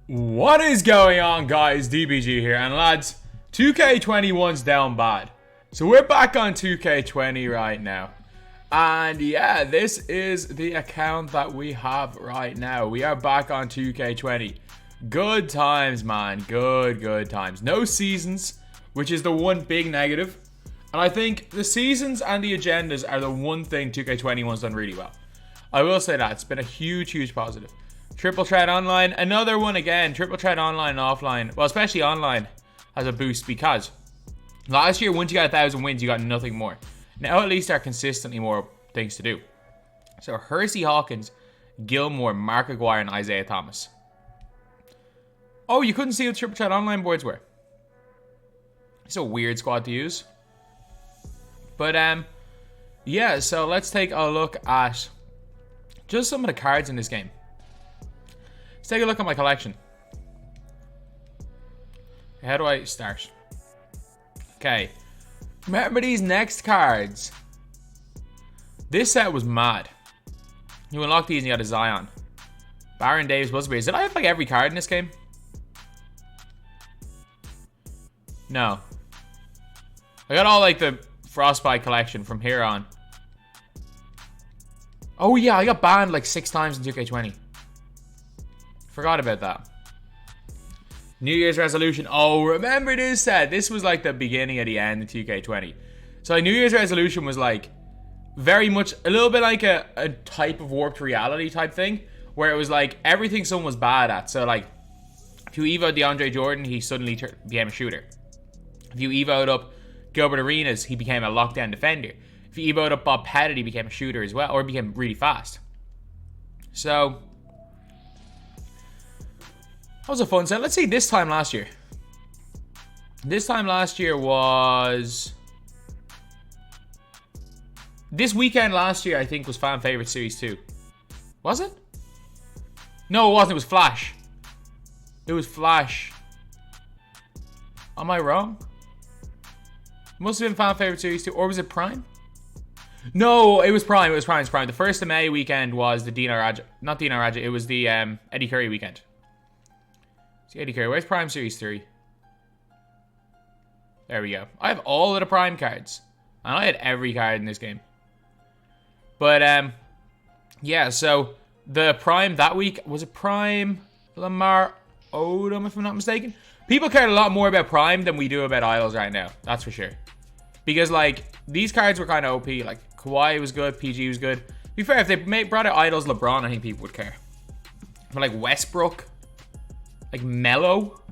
What is going on, guys? DBG here, and lads, 2K21's down bad. So we're back on 2K20 right now. And yeah, this is the account that we have right now. We are back on 2K20. Good times, man. Good times. No seasons, which is the one big negative. And I think the seasons and the agendas are the one thing 2K21's done really well. I will say that. It's been a huge positive. Triple Threat Online, another one again. Triple Threat Online and offline. Well, especially online has a boost because last year, once you got 1,000 wins, you got nothing more. Now, at least there are consistently more things to do. So, Hersey Hawkins, Gilmore, Mark Aguirre, and Isaiah Thomas. Oh, you couldn't see what Triple Threat Online boards were. It's a weird squad to use. But, yeah, so let's take a look at just some of the cards in this game. Let's take a look at my collection. How do I start? Okay. Remember these next cards. This set was mad. You unlock these and you got a Zion. Baron Davis, Buzzberries. Did I have like every card in this game? No. I got all like the Frostbite collection from here on. Oh yeah, I got banned like 6 times in 2K20. Forgot about that. New Year's resolution. Oh, remember this set? This was like the beginning of the end of 2K20. So like, New Year's resolution was like very much a little bit like a type of warped reality type thing, where it was like everything someone was bad at. So like if you evoed DeAndre Jordan, he suddenly became a shooter. If you evoed up Gilbert Arenas, he became a lockdown defender. If you evoed up Bob Pettit, he became a shooter as well, or became really fast. So that was a fun set. Let's see this time last year. This time last year was... This weekend last year, I think, was Fan Favorite Series 2. Was it? No, it wasn't. It was Flash. It was Flash. Am I wrong? It must have been Fan Favorite Series 2. Or was it Prime? No, it was Prime. It was Prime. It was Prime. The 1st of May weekend was the Dino Raja. Not Dino Raja. It was the Eddie Curry weekend. See Eddie Curry. Where's Prime Series 3? There we go. I have all of the Prime cards. And I had every card in this game. But, yeah, so the Prime that week, was it Prime Lamar Odom, if I'm not mistaken? People cared a lot more about Prime than we do about Isles right now. That's for sure. Because, like, these cards were kind of OP. Like, Kawhi was good, PG was good. To be fair, if they brought out Idols LeBron, I think people would care. But, like, Westbrook... Like Melo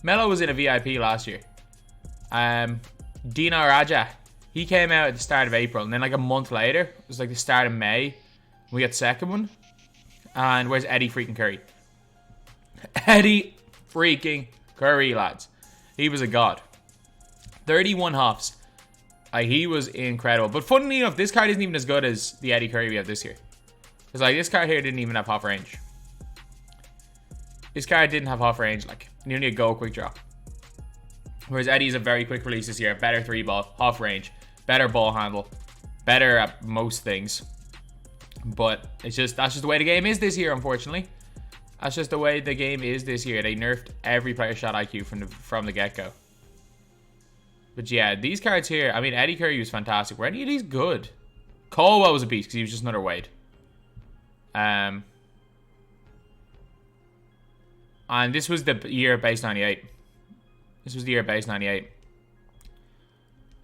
was in a VIP last year. Dino Raja, he came out at the start of April, and then like a month later, it was like the start of May, we got the second one. And where's Eddie freaking Curry? Eddie freaking Curry, lads. He was a god. 31 hops. He was incredible. But funnily enough, this card isn't even as good as the Eddie Curry we have this year. Because like this card here didn't even have half range. This card didn't have half range, like, you only a go quick draw. Whereas Eddie's a very quick release this year, better 3-ball, half range, better ball handle, better at most things. But it's just, that's just the way the game is this year, unfortunately. That's just the way the game is this year. They nerfed every player shot IQ from the get-go. But yeah, these cards here, I mean, Eddie Curry was fantastic. Were any of these good? Caldwell was a beast because he was just another Wade. And this was the year base 98. This was the year base 98.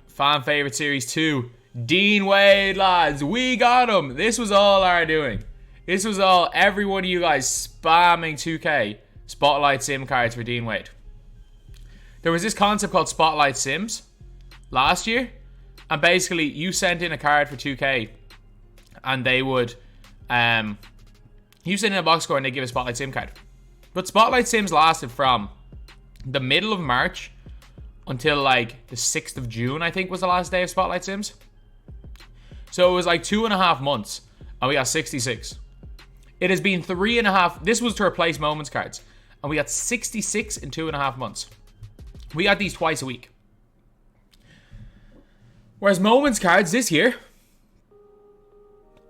Fan Favorite Series 2. Dean Wade, lads. We got him. This was all our doing. This was all every one of you guys spamming 2K Spotlight Sim cards for Dean Wade. There was this concept called Spotlight Sims last year. And basically, you sent in a card for 2K. And they would... you sent in a box score and they give a Spotlight Sim card. But Spotlight Sims lasted from the middle of March until like the 6th of June, I think was the last day of Spotlight Sims. So it was like 2.5 months and we got 66. It has been 3.5. This was to replace Moments cards. And we got 66 in 2.5 months. We got these twice a week. Whereas Moments cards this year.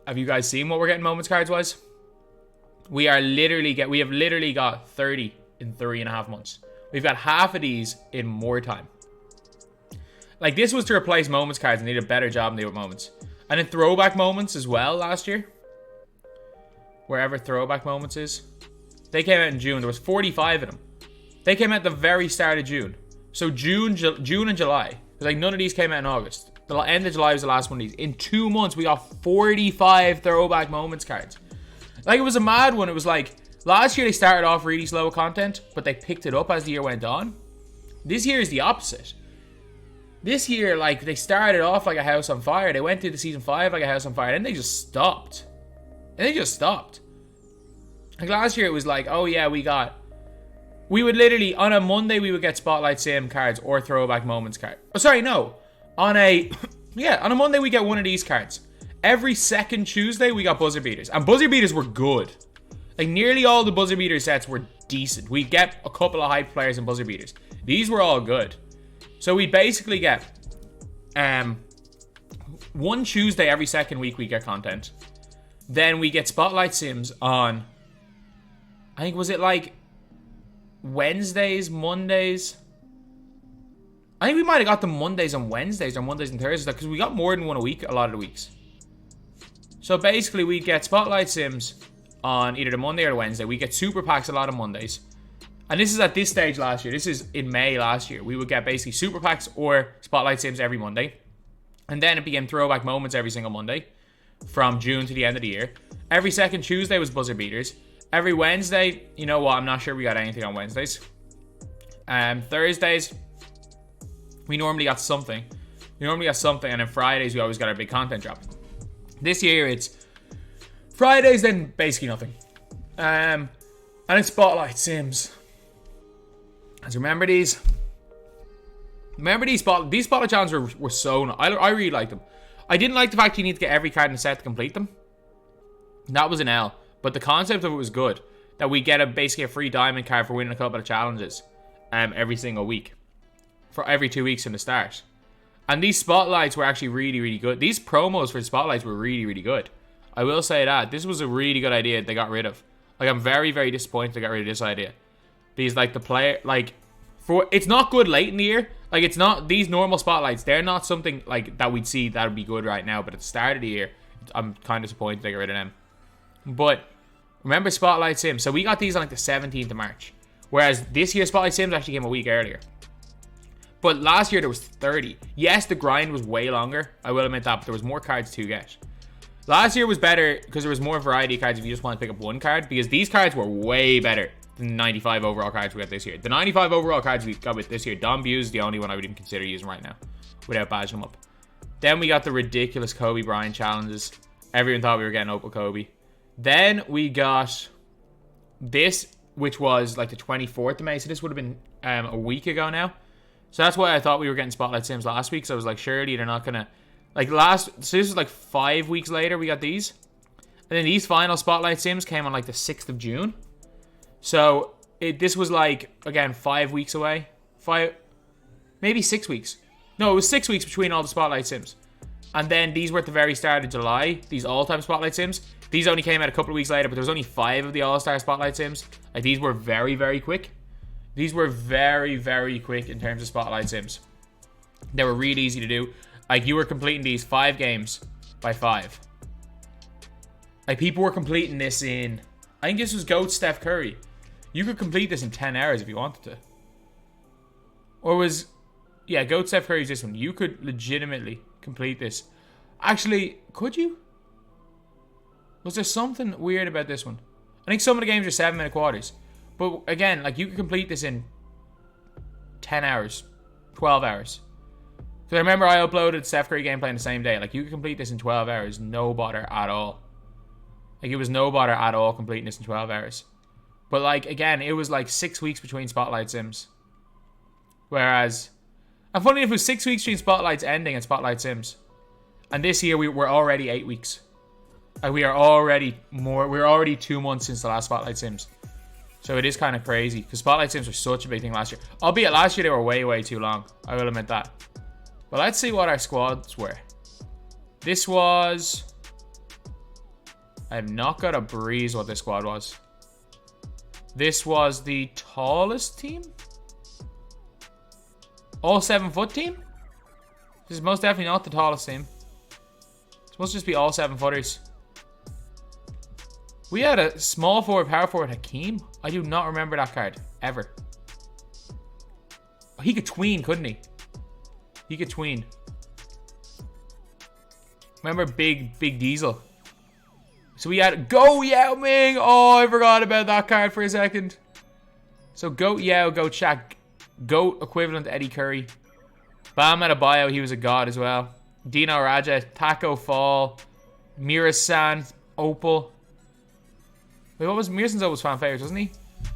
Have you guys seen what we're getting Moments cards wise? We have literally got 30 in 3.5 months. We've got half of these in more time. Like, this was to replace moments cards and they did a better job than they did with moments. And then throwback moments as well last year. Wherever throwback moments is. They came out in June. There was 45 of them. They came out at the very start of June. So June and July. Like, none of these came out in August. The end of July was the last one of these. In 2 months, we got 45 throwback moments cards. Like, it was a mad one. It was like, last year they started off really slow with content, but they picked it up as the year went on. This year is the opposite. This year, like, they started off like a house on fire. They went into season 5 like a house on fire. Then they just stopped. Like, last year it was like, oh yeah, we would literally, on a Monday, we would get Spotlight Sim cards or Throwback Moments cards. Oh, sorry, no. On a Monday, we get one of these cards. Every second Tuesday, we got Buzzer Beaters. And Buzzer Beaters were good. Like, nearly all the Buzzer Beater sets were decent. We get a couple of hype players in Buzzer Beaters. These were all good. So we basically get one Tuesday every second week we get content. Then we get Spotlight Sims on, I think, was it like Wednesdays, Mondays? I think we might have got them Mondays and Wednesdays or Mondays and Thursdays, because we got more than one a week a lot of the weeks. So basically we'd get Spotlight Sims on either the Monday or the Wednesday. We get Super Packs a lot of Mondays. And this is at this stage last year. This is in May last year. We would get basically Super Packs or Spotlight Sims every Monday. And then it became Throwback Moments every single Monday from June to the end of the year. Every second Tuesday was Buzzer Beaters. Every Wednesday, you know what? I'm not sure we got anything on Wednesdays. Thursdays, we normally got something. And then Fridays, we always got our big content drop. This year, it's Fridays, then basically nothing. And it's Spotlight Sims. As remember these? These Spotlight Challenges were so nice. I really liked them. I didn't like the fact you need to get every card in the set to complete them. That was an L. But the concept of it was good. That we get basically a free diamond card for winning a couple of challenges every single week. For every 2 weeks from the start. And these spotlights were actually really, really good. These promos for the spotlights were really, really good. I will say that. This was a really good idea they got rid of. Like, I'm very, very disappointed they got rid of this idea. Because, like, the player, like, it's not good late in the year. Like, it's not, these normal spotlights, they're not something, like, that we'd see that would be good right now. But at the start of the year, I'm kind of disappointed they got rid of them. But, remember Spotlight Sims? So, we got these on, like, the 17th of March. Whereas, this year, Spotlight Sims actually came a week earlier. But last year, there was 30. Yes, the grind was way longer. I will admit that, but there was more cards to get. Last year was better because there was more variety of cards if you just want to pick up one card. Because these cards were way better than the 95 overall cards we got this year. The 95 overall cards we got with this year, Don Buse is the only one I would even consider using right now. Without badging them up. Then we got the ridiculous Kobe Bryant challenges. Everyone thought we were getting Opal Kobe. Then we got this, which was like the 24th of May. So this would have been a week ago now. So that's why I thought we were getting Spotlight Sims last week. So I was like, surely they're not going to... Like so this was like 5 weeks later we got these. And then these final Spotlight Sims came on like the 6th of June. So this was like, again, 5 weeks away. Maybe 6 weeks. No, it was 6 weeks between all the Spotlight Sims. And then these were at the very start of July. These all-time Spotlight Sims. These only came out a couple of weeks later, but there was only 5 of the all-star Spotlight Sims. Like, these were very, very quick. These were very, very quick in terms of Spotlight Sims. They were really easy to do. Like, you were completing these 5 games by 5. Like, people were completing this in... I think this was Goat Steph Curry. You could complete this in 10 hours if you wanted to. Or was... Yeah, Goat Steph Curry's this one. You could legitimately complete this. Actually, could you? Was there something weird about this one? I think some of the games are 7-minute quarters. But again, like, you could complete this in 10 hours. 12 hours. Because I remember I uploaded Steph Curry gameplay on the same day. Like, you could complete this in 12 hours. No bother at all. Like, it was no bother at all completing this in 12 hours. But, like, again, it was like 6 weeks between Spotlight Sims. Whereas... And funny enough, it was 6 weeks between Spotlights ending and Spotlight Sims. And this year, we're already 8 weeks. Like, we're already 2 months since the last Spotlight Sims. So it is kind of crazy. Because Spotlight Sims were such a big thing last year. Albeit, last year they were way, way too long. I will admit that. But let's see what our squads were. This was... I have not got a breeze what this squad was. This was the tallest team? All 7-foot team? This is most definitely not the tallest team. It's supposed to just be all 7-footers. We had a small forward, power forward, Hakeem. I do not remember that card, ever. Oh, he could tween, couldn't he? He could tween. Remember Big Diesel? So we had Goat Yao Ming. Oh, I forgot about that card for a second. So Goat Yao, Goat Shaq, Goat equivalent to Eddie Curry. Bam Adebayo, he was a god as well. Dino Raja, Taco Fall, Mira-san, Opal. Wait, what was Mira-san's Opal's fan favorites, wasn't he?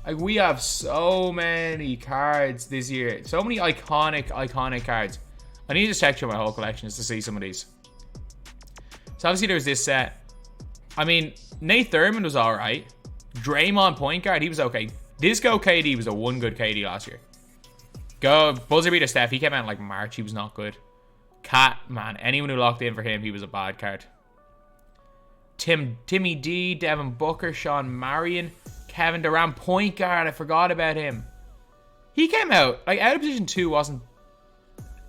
Like, we have so many cards this year. So many iconic cards. I need to check through my whole collection just to see some of these. So obviously there's this set. I mean, Nate Thurmond was alright. Draymond point guard, he was okay. Disco KD was a one good KD last year. Go buzzer beater Steph, he came out in like March, he was not good. Cat, man, anyone who locked in for him, he was a bad card. Timmy D, Devin Booker, Sean Marion, Kevin Durant, point guard, I forgot about him. He came out, like, out of position 2 wasn't...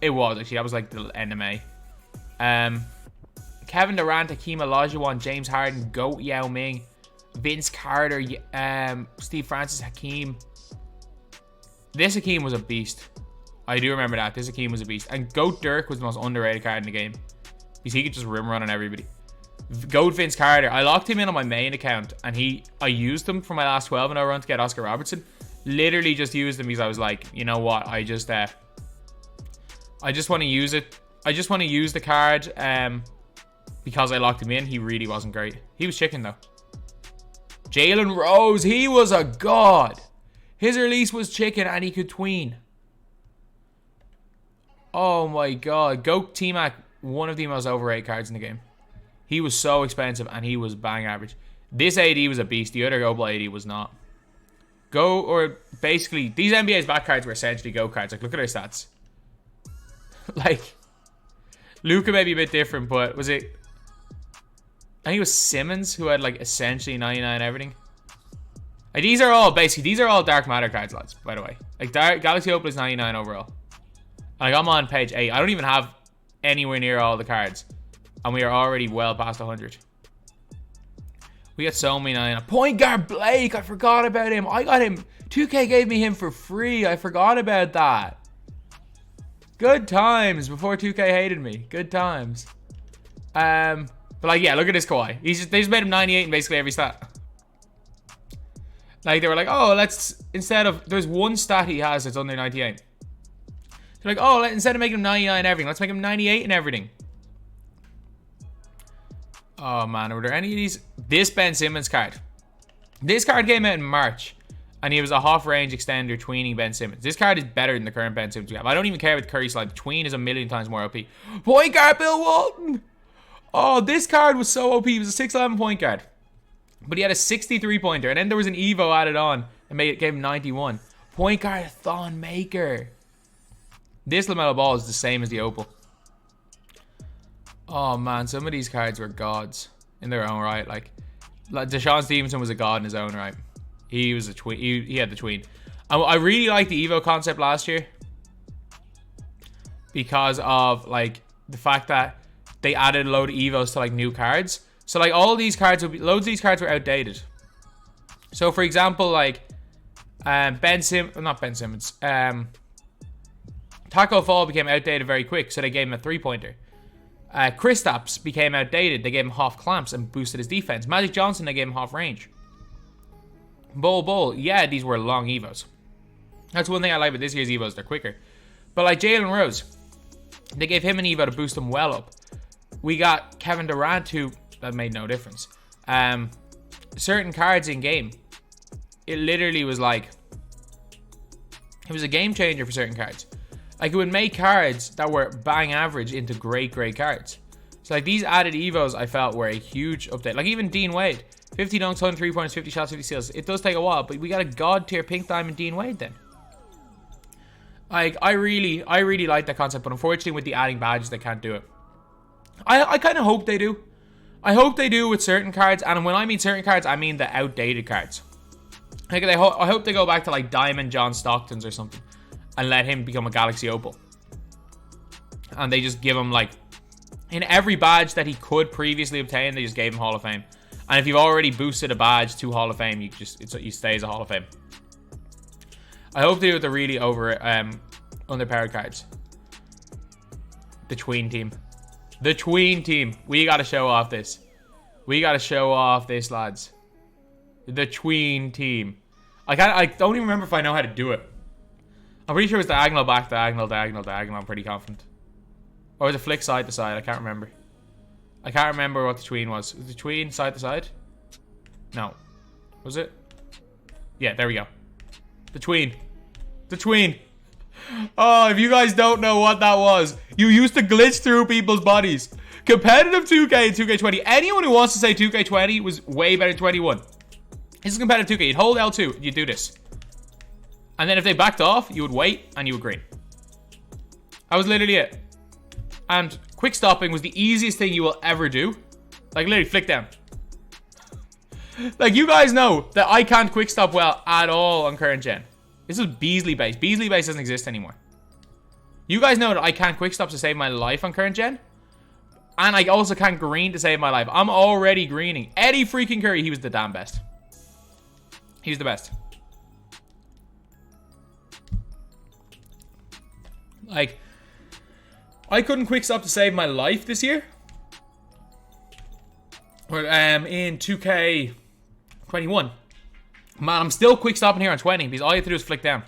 It was, actually, that was like the NMA. Kevin Durant, Hakeem Olajuwon, James Harden, Goat Yao Ming, Vince Carter, Steve Francis, Hakeem. This Hakeem was a beast. I do remember that. This Hakeem was a beast. And Goat Dirk was the most underrated card in the game. Because he could just rim run on everybody. Goat Vince Carter. I locked him in on my main account. And I used him for my last 12-0 run to get Oscar Robertson. Literally just used him because I was like, you know what? I just want to use it. I just want to use the card. Because I locked him in. He really wasn't great. He was chicken though. Jalen Rose. He was a god. His release was chicken and he could tween. Oh my god. Goat T-Mac, one of the most overrated cards in the game. He was so expensive and he was bang average. This AD was a beast. The other Global AD was not. Basically, these NBA's back cards were essentially Go cards. Like, look at their stats. Like, Luka may be a bit different, but was it... I think it was Simmons who had, like, essentially 99 everything. Like, these are all Dark Matter cards, lads, by the way. Like, Galaxy Opal is 99 overall. Like, I'm on page 8. I don't even have anywhere near all the cards. And we are already well past 100. We got so many 99. Point guard Blake, I forgot about him. I got him. 2K gave me him for free. I forgot about that. Good times before 2K hated me. Good times. But like, yeah, look at this Kawhi. They just made him 98 in basically every stat. Like, they were like, oh, let's, instead of, there's one stat he has that's under 98. They're like, oh, instead of making him 99 in everything, let's make him 98 in everything. Oh, man, were there any of these? This Ben Simmons card. This card came out in March, and he was a half-range extender tweening Ben Simmons. This card is better than the current Ben Simmons we have. I don't even care about the Curry slide. Tween is a million times more OP. Point guard Bill Walton! Oh, this card was so OP. He was a 6'11 point guard. But he had a 63-pointer, and then there was an Evo added on and gave him 91. Point guard Thon Maker. This LaMelo Ball is the same as the Opal. Oh, man, some of these cards were gods in their own right. Like Deshaun Stevenson was a god in his own right. He was a tween. He had the tween. I really liked the Evo concept last year because of, like, the fact that they added a load of Evos to, like, new cards. So, like, all these cards would be, loads of these cards were outdated. So, for example, like, not Ben Simmons. Taco Fall became outdated very quick, so they gave him a 3-pointer. Kristaps became outdated. They gave him half clamps and boosted his defense. Magic Johnson, they gave him half range. Bull, yeah, these were long Evos. That's one thing I like about this year's Evos, they're quicker. But like Jalen Rose, they gave him an Evo to boost him well up. We got Kevin Durant, who, that made no difference. Certain cards in game, it literally was like, it was a game changer for certain cards. Like, it would make cards that were bang average into great cards. So, like, these added Evos, I felt, were a huge update. Like, even Dean Wade. 50 dunks, 103 points, 50 shots, 50 steals. It does take a while, but we got a god-tier pink diamond Dean Wade then. Like, I really like that concept, but unfortunately with the adding badges, they can't do it. I kind of hope they do. I hope they do with certain cards, and when I mean certain cards, I mean the outdated cards. Like, I hope they go back to like Diamond John Stockton's or something and let him become a Galaxy Opal. And they just give him like, in every badge that he could previously obtain, they just gave him Hall of Fame. And if you've already boosted a badge to Hall of Fame, you stay as a Hall of Fame. I hope they do with the really underpowered cards. The tween team. The tween team. We gotta show off this. We gotta show off this, lads. The tween team. I don't even remember if I know how to do it. I'm pretty sure it's diagonal back, diagonal, diagonal, diagonal. I'm pretty confident. Or was it flick side to side? I can't remember. I can't remember what the tween was. Was the tween side to side? No. Was it? Yeah, there we go. The tween. The tween. Oh, if you guys don't know what that was, you used to glitch through people's bodies. Competitive 2K and 2K20. Anyone who wants to say 2K20 was way better than 21. This is competitive 2K. You'd hold L2 and you'd do this. And then if they backed off, you would wait and you would green. That was literally it. And quick stopping was the easiest thing you will ever do. Like literally flick down. Like you guys know that I can't quick stop well at all on current gen. This is Beasley base. Beasley base doesn't exist anymore. You guys know that I can't quick stop to save my life on current gen. And I also can't green to save my life. I'm already greening. Eddie freaking Curry, he was the damn best. He was the best. Like, I couldn't quick stop to save my life this year. Or in 2K21. Man, I'm still quick stopping here on 20 because all you have to do is flick down.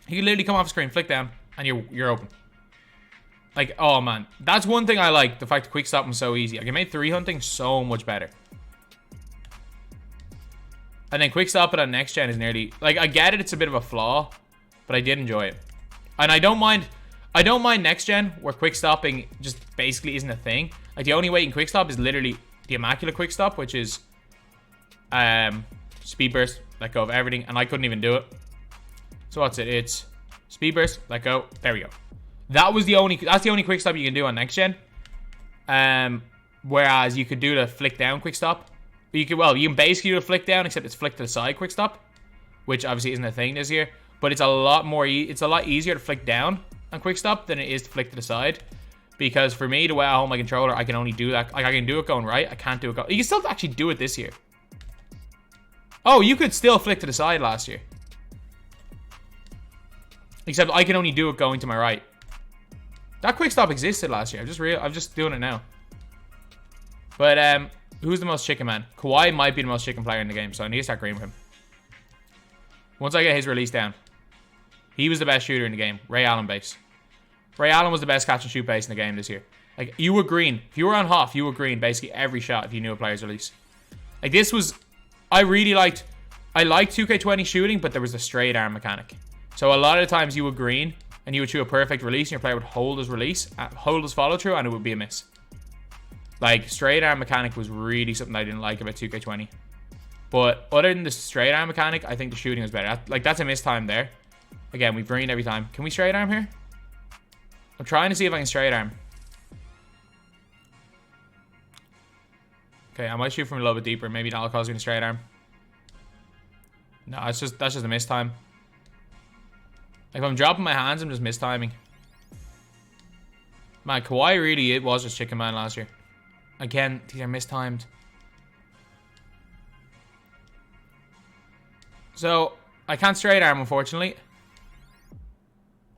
You can literally come off screen, flick down, and you're open. Like, oh man, that's one thing I like. The fact that quick stopping is so easy. I can make 3 hunting so much better. And then quick stop it on next gen is nearly like, I get it, it's a bit of a flaw, but I did enjoy it. And I don't mind next gen where quick stopping just basically isn't a thing. Like the only way you can quick stop is literally the immaculate quick stop, which is speed burst, let go of everything, and I couldn't even do it. So what's it? It's speed burst, let go. There we go. That's the only quick stop you can do on next gen. Whereas you could do the flick down quick stop. You can basically do a flick down, except it's flick to the side quick stop, which obviously isn't a thing this year. But it's a lot easier to flick down on quick stop than it is to flick to the side. Because for me, the way I hold my controller, I can only do that. Like I can do it going right, I can't do it going. You can still actually do it this year. Oh, you could still flick to the side last year. Except I can only do it going to my right. That quick stop existed last year. I'm just doing it now. But who's the most chicken man? Kawhi might be the most chicken player in the game, so I need to start green with him. Once I get his release down. He was the best shooter in the game. Ray Allen base. Ray Allen was the best catch and shoot base in the game this year. Like, you were green. If you were on Hoff, you were green basically every shot if you knew a player's release. Like, this was... I liked 2K20 shooting, but there was a straight arm mechanic. So a lot of the times you would green, and you would shoot a perfect release, and your player would hold his release, hold his follow through, and it would be a miss. Like, straight arm mechanic was really something I didn't like about 2K20. But other than the straight arm mechanic, I think the shooting was better. That's a missed time there. Again, we've greened every time. Can we straight arm here? I'm trying to see if I can straight arm. Okay, I might shoot from a little bit deeper. Maybe that'll cause me to straight arm. No, that's just a missed time. If I'm dropping my hands, I'm just mistiming. Man, Kawhi really, it was just chicken man last year. Again, these are mistimed. So, I can't straight arm, unfortunately.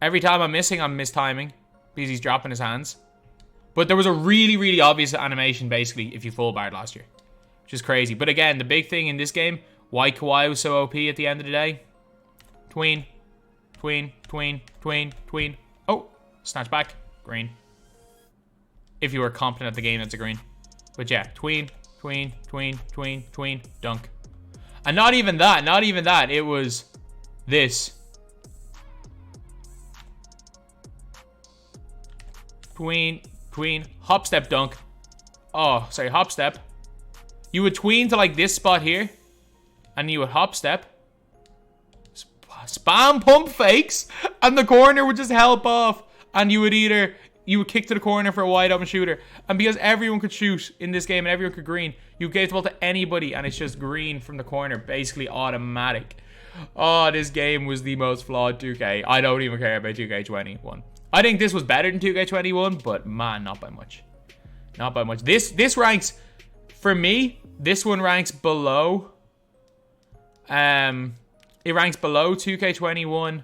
Every time I'm missing, I'm mistiming. Because he's dropping his hands. But there was a really, really obvious animation, basically, if you full barred last year. Which is crazy. But again, the big thing in this game, why Kawhi was so OP at the end of the day. Tween. Tween. Tween. Tween. Tween. Oh. Snatch back. Green. If you were competent at the game, that's a green. But yeah. Tween. Tween. Tween. Tween. Tween. Dunk. And not even that. It was this. Tween. Tween. Hop step dunk. Oh, sorry. Hop step. You would tween to like this spot here. And you would hop step. Spam pump fakes. And the corner would just help off. And you would either you would kick to the corner for a wide open shooter. And because everyone could shoot in this game and everyone could green, you gave the ball to anybody and it's just green from the corner, basically automatic. Oh, this game was the most flawed 2K. I don't even care about 2K21. I think this was better than 2K21, but man, not by much. Not by much. This ranks, for me, this one ranks below. It ranks below 2K21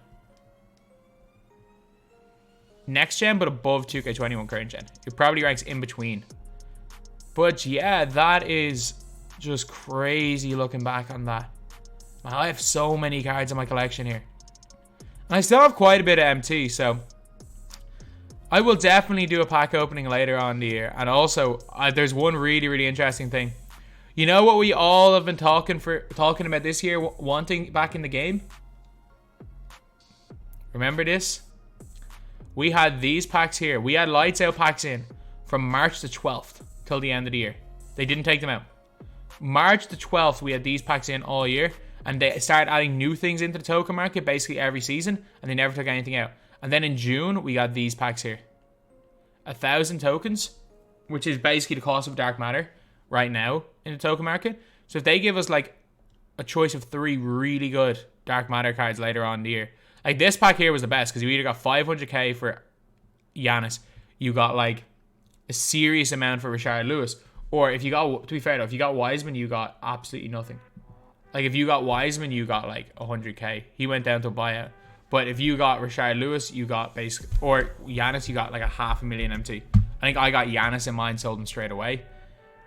next gen, but above 2K21 current gen. It probably ranks in between. But yeah, that is just crazy looking back on that. Man, I have so many cards in my collection here. And I still have quite a bit of MT, so I will definitely do a pack opening later on in the year. And also, there's one really, really interesting thing. You know what we all have been talking about this year, wanting back in the game? Remember this? We had these packs here. We had lights out packs in from March the 12th till the end of the year. They didn't take them out. March the 12th, we had these packs in all year. And they started adding new things into the token market basically every season. And they never took anything out. And then in June, we got these packs here. 1,000 tokens, which is basically the cost of dark matter right now in the token market. So if they give us like a choice of 3 really good dark matter cards later on in the year. Like this pack here was the best because you either got 500k for Giannis, you got like a serious amount for Rashard Lewis, or if you got, to be fair though, if you got Wiseman, you got absolutely nothing. Like if you got Wiseman, you got like 100k. He went down to a buyout. But if you got Rashard Lewis, you got basically, or Giannis, you got like a 500,000 MT. I think I got Giannis in mine, sold him straight away.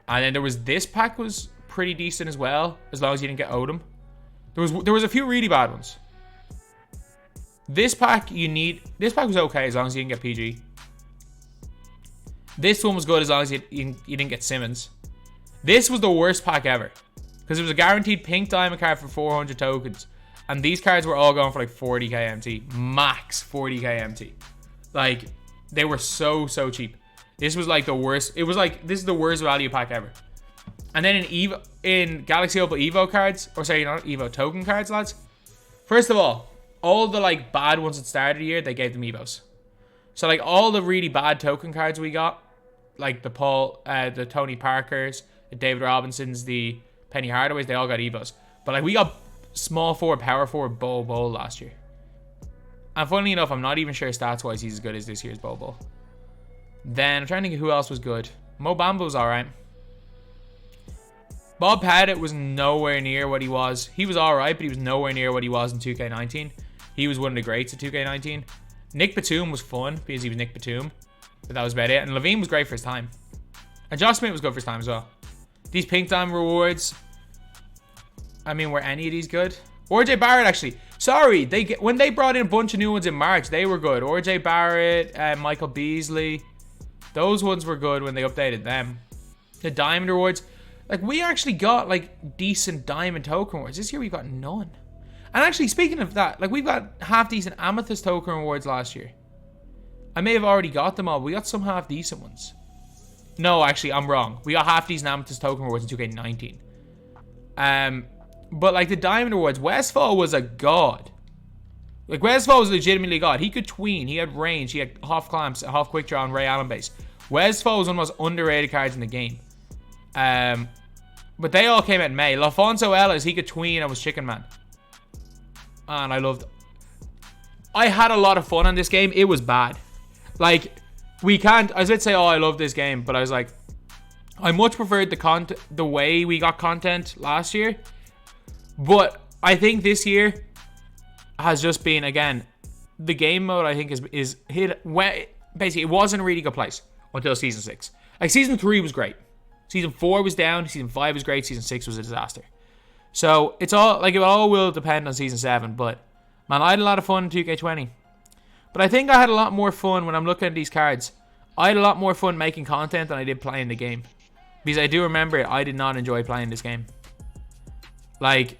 And then there was this pack was pretty decent as well, as long as you didn't get Odom. There was a few really bad ones. This pack was okay as long as you didn't get PG. This one was good as long as you didn't get Simmons. This was the worst pack ever. Because it was a guaranteed pink diamond card for 400 tokens. And these cards were all going for like 40k MT. Max 40k MT. Like, they were so cheap. This was like the worst. It was like, this is the worst value pack ever. And then in Galaxy Opal Evo cards, or sorry, not Evo, token cards, lads. First of all the like bad ones at the start of the year, they gave them Evos. So like all the really bad token cards we got, like the Tony Parkers, the David Robinsons, the Penny Hardaways, they all got Evos. But like we got small forward, power forward, Bol last year. And funnily enough, I'm not even sure stats wise he's as good as this year's Bol. Then I'm trying to think who else was good. Mo Bamba was alright. Bob Pettit was nowhere near what he was. He was alright, but he was nowhere near what he was in 2K19. He was one of the greats at 2K19. Nick Batum was fun because he was Nick Batum. But that was about it. And Levine was great for his time. And Josh Smith was good for his time as well. These pink diamond rewards, I mean, were any of these good? RJ Barrett, actually. Sorry, when they brought in a bunch of new ones in March, they were good. RJ Barrett, Michael Beasley. Those ones were good when they updated them. The diamond rewards. Like, we actually got, like, decent diamond token rewards. This year, we got none. And actually, speaking of that, like, we've got half-decent amethyst token rewards last year. I may have already got them all, but we got some half-decent ones. No, actually, I'm wrong. We got half-decent amethyst token rewards in 2K19. But, like, the diamond rewards, Westfall was a god. Like, Westfall was legitimately a god. He could tween. He had range. He had half clamps, half quick draw, and Ray Allen base. Westfall was one of the most underrated cards in the game. But they all came out in May. LaFonso Ellis, he could tween and was Chicken Man. And I had a lot of fun on this game. It was bad. Like, I was about to say, oh, I love this game. But I was like, I much preferred the way we got content last year. But I think this year has just been, again, the game mode, I think, is hit. Basically, it was in a really good place until Season 6. Like, Season 3 was great. Season 4 was down. Season 5 was great. Season 6 was a disaster. So, it all will depend on Season 7. But, man, I had a lot of fun in 2K20. But I think I had a lot more fun when I'm looking at these cards. I had a lot more fun making content than I did playing the game. Because I do remember I did not enjoy playing this game. Like,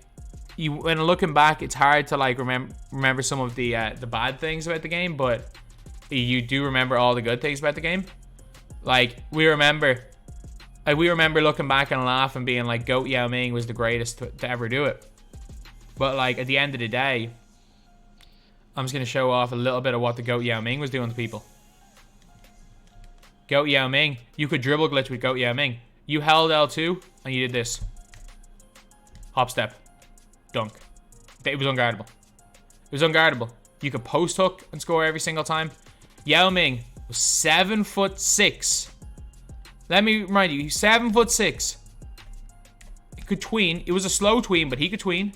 when looking back, it's hard to, like, remember some of the bad things about the game. But you do remember all the good things about the game. Like, we remember looking back and laughing, being like, Goat Yao Ming was the greatest to ever do it. But, like, at the end of the day, I'm just going to show off a little bit of what the Goat Yao Ming was doing to people. Goat Yao Ming. You could dribble glitch with Goat Yao Ming. You held L2 and you did this. Hop step. Dunk. It was unguardable. It was unguardable. You could post hook and score every single time. Yao Ming was 7'6". Let me remind you, he's 7'6". He could tween. It was a slow tween, but he could tween.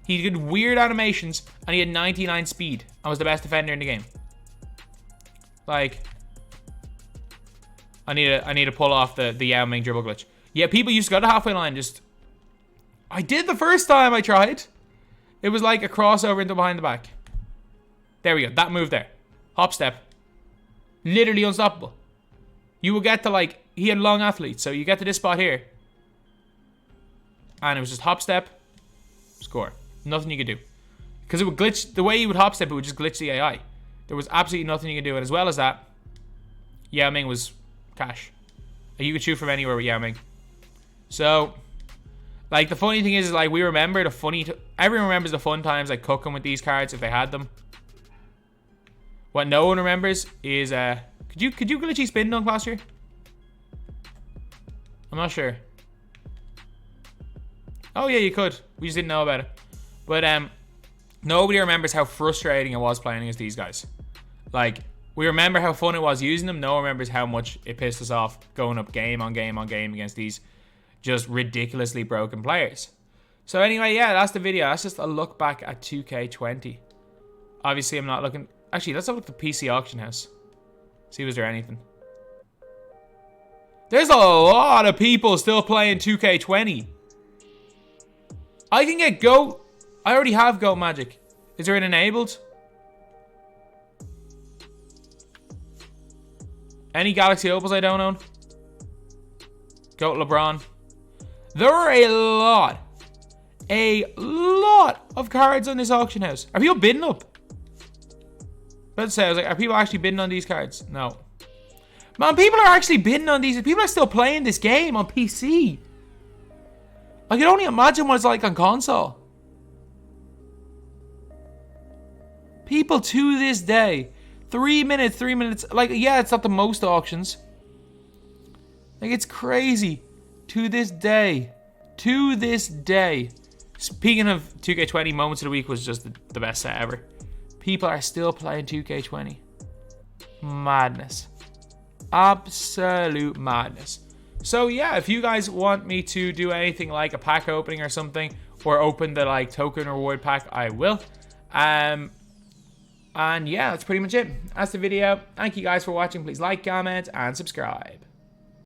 He did weird animations, and he had 99 speed. And was the best defender in the game. Like, I need to pull off the Yao Ming dribble glitch. Yeah, people used to go to halfway line. Just, I did the first time I tried. It was like a crossover into behind the back. There we go. That move there. Hop step. Literally unstoppable. You will get to like, he had long athletes, so you get to this spot here. And it was just hop step, score. Nothing you could do. Because it would glitch, the way you would hop step, it would just glitch the AI. There was absolutely nothing you could do. And as well as that, Yao Ming was cash. You could shoot from anywhere with Yao Ming. So, like, the funny thing is like, we remember the funny, everyone remembers the fun times like cooking with these cards if they had them. What no one remembers is, could you glitchy spin dunk last year? I'm not sure. Oh yeah, you could. We just didn't know about it. But nobody remembers how frustrating it was playing against these guys. Like, we remember how fun it was using them. No one remembers how much it pissed us off going up game on game on game against these just ridiculously broken players. So anyway, yeah, that's the video. That's just a look back at 2K20. Obviously, I'm not looking... Actually, let's have a look at the PC auction house. See, was there anything? There's a lot of people still playing 2K20. I can get Goat. I already have Goat Magic. Is there an enabled? Any Galaxy Opals I don't own? Goat LeBron. There are a lot of cards on this auction house. Are people bidding up? Let's say, I was like, are people actually bidding on these cards? No. Man, people are actually bidding on these. People are still playing this game on PC. I can only imagine what it's like on console. People to this day. 3 minutes. Like, yeah, it's not the most auctions. Like, it's crazy. To this day. Speaking of 2K20, Moments of the Week was just the best set ever. People are still playing 2K20. Madness. Absolute madness. So yeah, if you guys want me to do anything like a pack opening or something, or open the like token reward pack, I will. And yeah, that's pretty much it. That's the video. Thank you guys for watching. Please like, comment, and subscribe.